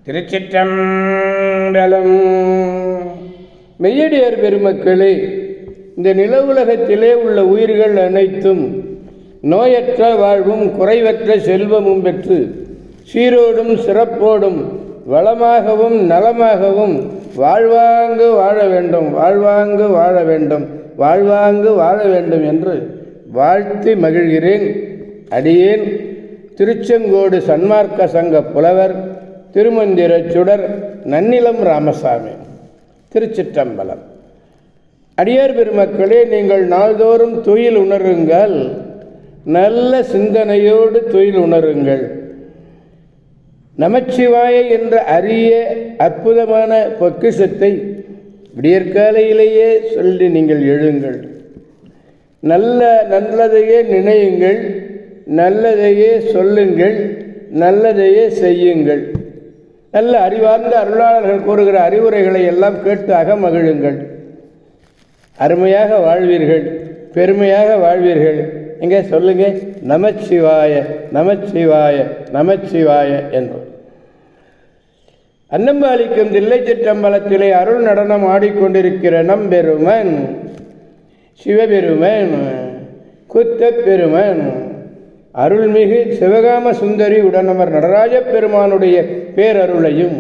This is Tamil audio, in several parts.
திருச்சிற்றம்பலம். மெய்யடியார் பெருமக்களே, இந்த நில உலகத்திலே உள்ள உயிர்கள் அனைத்தும் நோயற்ற வாழ்வும் குறைவற்ற செல்வமும் பெற்று சீரோடும் சிறப்போடும் வளமாகவும் நலமாகவும் வாழ்வாங்கு வாழ வேண்டும், வாழ்வாங்கு வாழ வேண்டும், வாழ்வாங்கு வாழ வேண்டும் என்று வாழ்த்தி மகிழ்கிறேன். அடியேன் திருச்செங்கோடு சன்மார்க்க சங்க புலவர் திருமந்திர சுடர் நன்னிலம் ராமசாமி. திருச்சிற்றம்பலம். அடியார் பெருமக்களே, நீங்கள் நாள்தோறும் தொழில் உணருங்கள், நல்ல சிந்தனையோடு தொழில் உணருங்கள். நமச்சிவாய என்ற அரிய அற்புதமான பொக்கிஷத்தை விடியற்காலையிலேயே சொல்லி நீங்கள் எழுங்கள். நல்லதையே நினையுங்கள், நல்லதையே சொல்லுங்கள், நல்லதையே செய்யுங்கள். நல்ல அறிவார்ந்த அருளாளர்கள் கூறுகிற அறிவுரைகளை எல்லாம் கேட்டு அகமகிழுங்கள். அருமையாக வாழ்வீர்கள், பெருமையாக வாழ்வீர்கள். எங்கே சொல்லுங்க, நமச்சிவாய நமச்சிவாய நமச்சிவாய என்று. அன்னம்பாலிக்கும் தில்லை சிற்றம்பலத்திலே அருள் நடனம் ஆடிக்கொண்டிருக்கிற நம்பெருமன் சிவபெருமன் குத்த பெருமன் அருள்மிகு சிவகாம சுந்தரி உடனமர் நடராஜ பெருமானுடைய பேரருளையும்,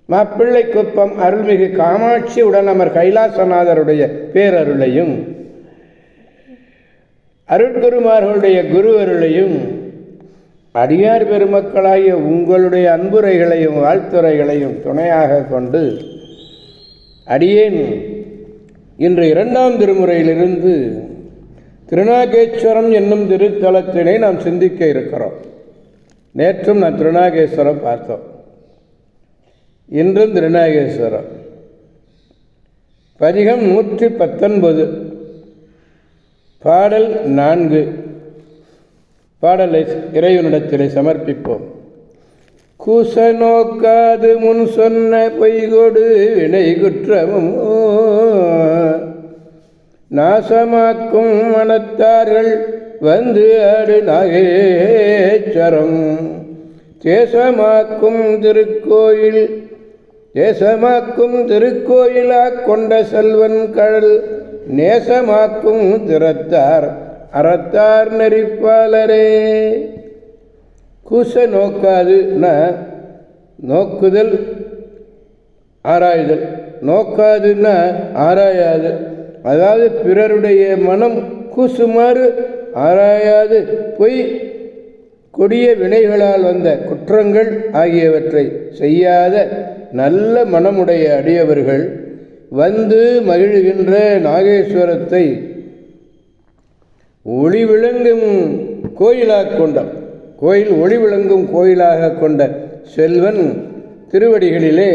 மாப்பிள்ளை குப்பம் அருள்மிகு காமாட்சி உடனமர் கைலாசநாதருடைய பேரருளையும், அருட்குருமார்களுடைய குரு அருளையும், அடியார் பெருமக்களாகிய உங்களுடைய அன்புரைகளையும் வாழ்த்துரைகளையும் துணையாக கொண்டு அடியேன் இன்று 2ஆம் திருமுறையிலிருந்து திருநாகேஸ்வரம் என்னும் திருத்தலத்தினை நாம் சிந்திக்க இருக்கிறோம். நேற்றும் நான் திருநாகேஸ்வரம் பார்த்தோம், இன்றும் திருநாகேஸ்வரம். பதிகம் 119, பாடல் 4. பாடலை இறைவனிடத்திலே சமர்ப்பிப்போம். கூச நோக்காது முன் சொன்ன பொய்கொடு வினை குற்றமும் நாசமாக்கும் மனத்தார்கள் வந்து ஆடு நாகேஸ்வரம் தேசமாக்கும் திருக்கோயிலாக் கொண்ட செல்வன் கடல் நேசமாக்கும் திறத்தார் அறத்தார் நெறிப்பாளரே. கூச நோக்காதுன்னா நோக்குதல் ஆராய்தல், நோக்காதுன்னா ஆராயாது. அதாவது பிறருடைய மனம் கூசுமாறு ஆராயாது பொய் கொடிய வினைகளால் வந்த குற்றங்கள் ஆகியவற்றை செய்யாத நல்ல மனமுடைய அடியவர்கள் வந்து மகிழ்கின்ற நாகேஸ்வரத்தை ஒளி விளங்கும் கோயிலாக கொண்ட ஒளி விளங்கும் கோயிலாக கொண்ட செல்வன் திருவடிகளிலே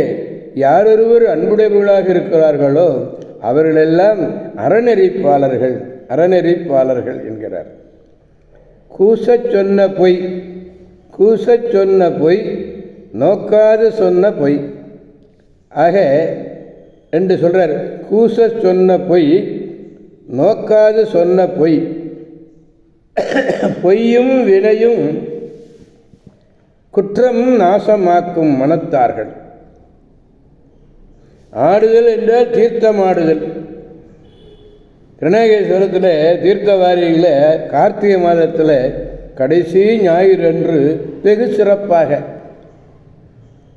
யாரொருவர் அன்புடையவர்களாக இருக்கிறார்களோ அவர்களெல்லாம் அறநெறிப்பாளர்கள் என்கிறார். கூசச் சொன்ன பொய் நோக்காது சொன்ன பொய் ஆக என்று சொல்றார். கூச சொன்ன பொய், நோக்காது சொன்ன பொய், பொய்யும் வினையும் குற்றமும் நாசமாக்கும் மனத்தார்கள். ஆடுதல் என்றால் தீர்த்தமாடுதல். திருநாகேஸ்வரத்தில் தீர்த்தவாரியில் கார்த்திகை மாதத்தில் கடைசி ஞாயிறு அன்று வெகு சிறப்பாக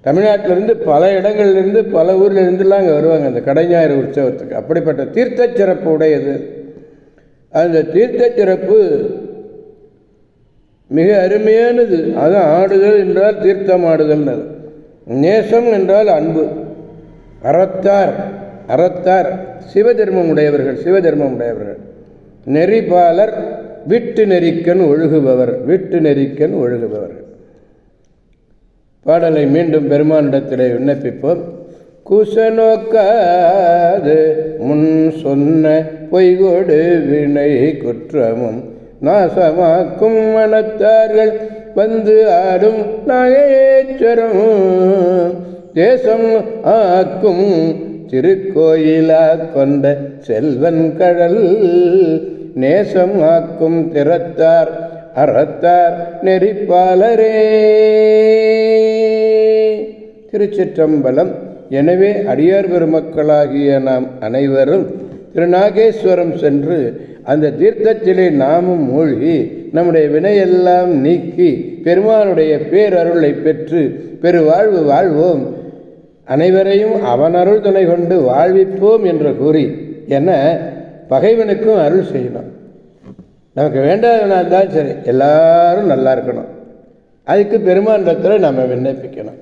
தமிழ்நாட்டிலிருந்து பல இடங்கள்லேருந்து பல ஊர்லேருந்துலாம் அங்கே வருவாங்க அந்த கடை ஞாயிறு உற்சவத்துக்கு. அப்படிப்பட்ட தீர்த்த சிறப்பு உடையது. அந்த தீர்த்த சிறப்பு மிக அருமையானது. அதான் ஆடுதல் என்றால் தீர்த்தமாடுதல். நேசம் என்றால் அன்பு. அறத்தார் சிவதர்மம் உடையவர்கள். நெறிபாலர் விட்டு நெறிக்கன் ஒழுகுபவர். பாடலை மீண்டும் பெருமானிடத்திலே விண்ணப்பிப்போம். கூச நோக்காது முன் சொன்ன பொய்கொடு வினை குற்றமும் நாசமாக்கும் மனத்தார்கள் வந்து ஆடும் நாகேஸ்வரம் தேசம் ஆக்கும் திருக்கோயிலா கொண்ட செல்வன் கடல் நேசம் ஆக்கும் திறத்தார் அறத்தார் நெறிப்பாளரே. திருச்சிற்றம்பலம். எனவே அடியார் பெருமக்களாகிய நாம் அனைவரும் திருநாகேஸ்வரம் சென்று அந்த தீர்த்தத்திலே நாமும் மூழ்கி நம்முடைய வினையெல்லாம் நீக்கி பெருமானுடைய பேரருளை பெற்று பெருவாழ்வு வாழ்வோம். அனைவரையும் அவனருள் துணை கொண்டு வாழ்விப்போம் என்று கூறி, என பகைவனுக்கும் அருள் செய்யணும். நமக்கு வேண்டாதவனால் தான் சரி, எல்லாரும் நல்லா இருக்கணும். அதுக்கு பெருமாண்டத்தில் நம்ம விண்ணப்பிக்கணும்.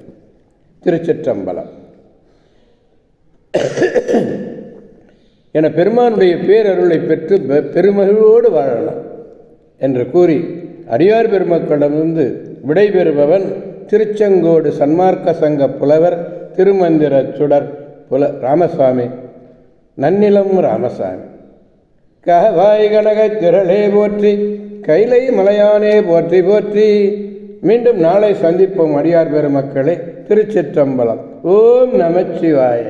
திருச்சிற்றம்பலம். என பெருமானுடைய பேரருளை பெற்று பெருமகிழ்வோடு வாழலாம் என்று கூறி அடியார் பெருமக்களிடமிருந்து விடைபெறுபவன் திருச்செங்கோடு சன்மார்க்க சங்க புலவர் திருமந்திர சுடர் ராமசாமி, நன்னிலம் ராமசாமி. கவாய் கனகத் திரளே போற்றி, கைலை மலையானே போற்றி போற்றி. மீண்டும் நாளை சந்திப்போம் அடியார் பெருமக்களே. திருச்சிற்றம்பலம். ஓம் நமச்சிவாய.